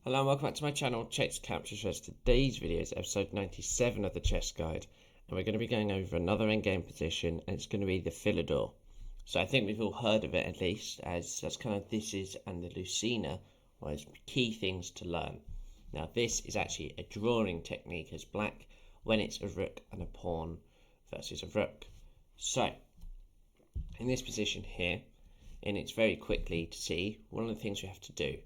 Hello and welcome back to my channel, Chess Capture Chess. Today's video is episode 97 of the Chess Guide, and we're going to be going over another endgame position, and it's going to be the Philidor. So I think we've all heard of it at least, as that's kind of this is and the Lucina was key things to learn. Now this is actually a drawing technique as black when it's a rook and a pawn versus a rook. So in this position here, and it's very quickly to see one of the things we have to do.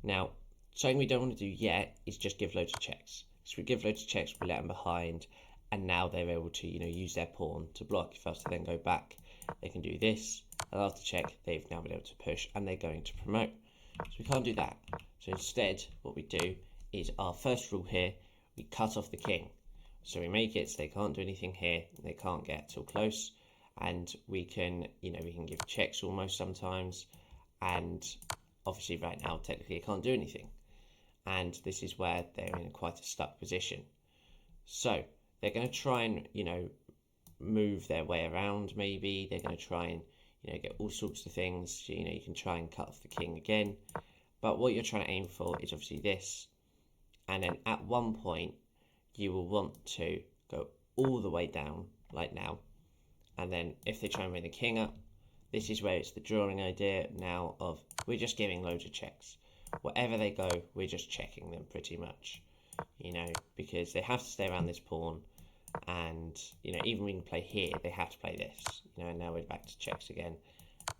Now something we don't want to do yet is just give loads of checks. So we give loads of checks, we let them behind, and now they're able to, use their pawn to block. If I was to then go back, they can do this, and after check, they've now been able to push, and they're going to promote. So we can't do that. So instead, what we do is our first rule here, we cut off the king. So we make it so they can't do anything here, they can't get too close, and we can, we can give checks almost sometimes, and obviously right now, technically, it can't do anything. And this is where they're in quite a stuck position. So they're going to try and move their way around. Maybe they're going to try and get all sorts of things. You can try and cut off the king again, but what you're trying to aim for is obviously this. And then at one point you will want to go all the way down like now, and then if they try and bring the king up, this is where it's the drawing idea now of we're just giving loads of checks. Wherever they go, we're just checking them pretty much, because they have to stay around this pawn, and even when you play here, they have to play this, and now we're back to checks again,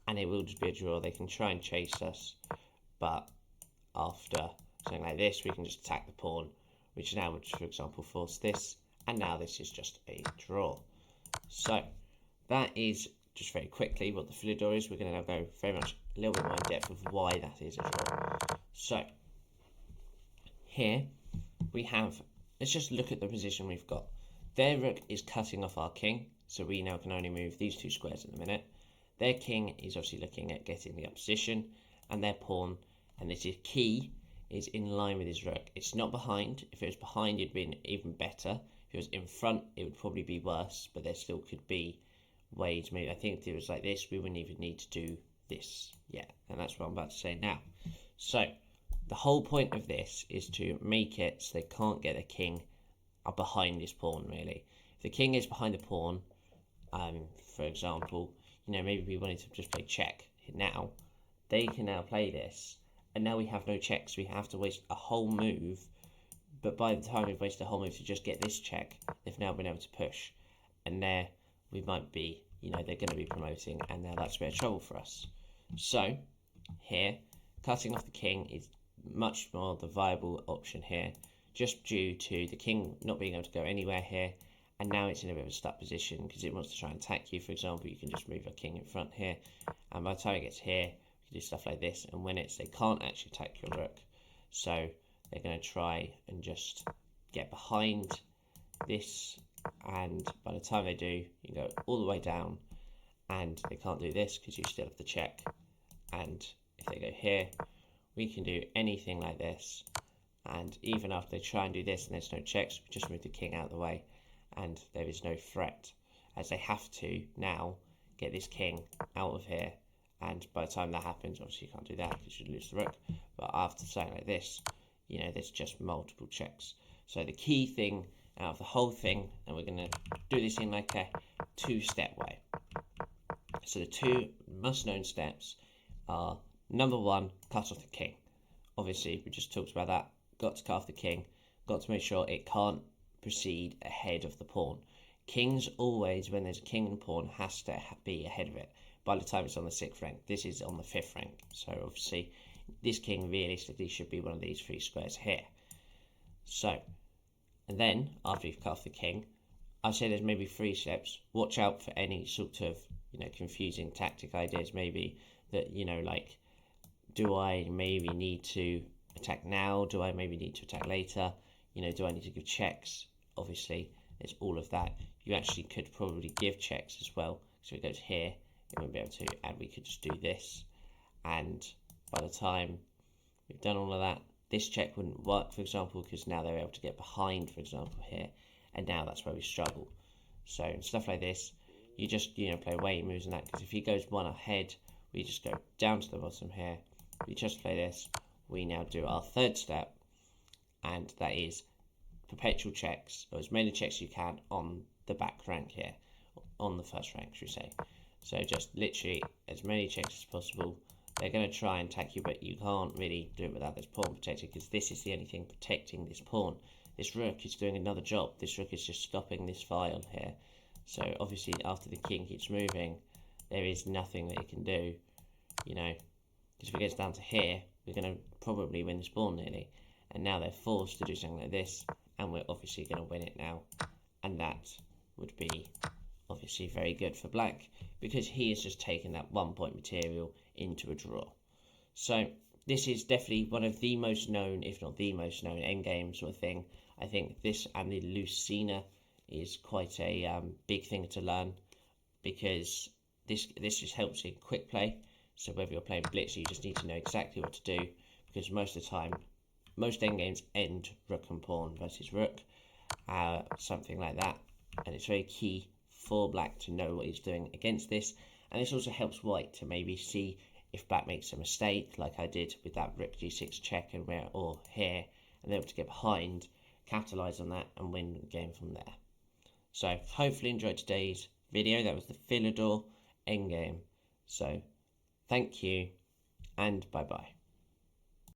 and it will just be a draw. They can try and chase us, but after something like this, we can just attack the pawn, which now would, for example, force this, and now this is just a draw. So that is just very quickly what the Philidor is. We're going to now go very much a little bit more in depth of why that is a draw. So here we have, let's just look at the position we've got. Their rook is cutting off our king, so we now can only move these two squares at the minute. Their king is obviously looking at getting the opposition, and their pawn, and this is key, is in line with his rook. It's not behind. If it was behind, it'd been even better. If it was in front, it would probably be worse, but there still could be ways. Maybe I think if it was like this, we wouldn't even need to do this yet, and that's what I'm about to say now. So the whole point of this is to make it so they can't get the king behind this pawn, really. If the king is behind the pawn, for example, maybe we wanted to just play check now, they can now play this, and now we have no checks. We have to waste a whole move, but by the time we've wasted a whole move to just get this check, they've now been able to push, and there we might be, they're going to be promoting, and now that's a bit of trouble for us. So here, cutting off the king is much more the viable option here, just due to the king not being able to go anywhere here, and now it's in a bit of a stuck position because it wants to try and attack you. For example, you can just move a king in front here, and by the time it gets here, you can do stuff like this, and when they can't actually attack your rook, so they're going to try and just get behind this, and by the time they do, you can go all the way down, and they can't do this because you still have the check, and if they go here, we can do anything like this, and even after they try and do this and there's no checks, we just move the king out of the way, and there is no threat, as they have to now get this king out of here, and by the time that happens, obviously you can't do that because you lose the rook, but after something like this, there's just multiple checks. So the key thing out of the whole thing, and we're going to do this in like a two-step way. So the two must-known steps are, number one, cut off the king. Obviously, we just talked about that. Got to cut off the king. Got to make sure it can't proceed ahead of the pawn. Kings always, when there's a king and pawn, has to be ahead of it. By the time it's on the 6th rank, this is on the 5th rank. So obviously, this king realistically should be one of these three squares here. So, and then, after you've cut off the king, I'd say there's maybe 3 steps. Watch out for any sort of, confusing tactic ideas, maybe that, like, do I maybe need to attack now? Do I maybe need to attack later? Do I need to give checks? Obviously, it's all of that. You actually could probably give checks as well. So it goes here, it won't be able to, and we could just do this. And by the time we've done all of that, this check wouldn't work, for example, because now they're able to get behind, for example, here, and now that's where we struggle. So stuff like this, you just play away moves and that, because if he goes one ahead, we just go down to the bottom here, we just play this, we now do our third step, and that is perpetual checks, or as many checks you can on the back rank here, on the first rank, should we say. So just literally as many checks as possible. They're going to try and attack you, but you can't really do it without this pawn protected, because this is the only thing protecting this pawn. This rook is doing another job. This rook is just stopping this file here. So obviously after the king keeps moving, there is nothing that it can do, you know, because if it gets down to here, we're going to probably win this pawn nearly. And now they're forced to do something like this, and we're obviously going to win it now. And that would be obviously very good for black, because he has just taken that 1 point material into a draw. So this is definitely one of the most known, if not the most known, endgame sort of thing. I think this and the Lucina is quite a big thing to learn, because this just helps in quick play. So whether you're playing blitz, you just need to know exactly what to do, because most of the time, most endgames end rook and pawn versus rook, something like that. And it's very key for black to know what he's doing against this. And this also helps white to maybe see if black makes a mistake, like I did with that rook g6 check and where, or here, and able to get behind, capitalize on that, and win the game from there. So hopefully enjoyed today's video. That was the Philidor endgame. So thank you, and bye bye.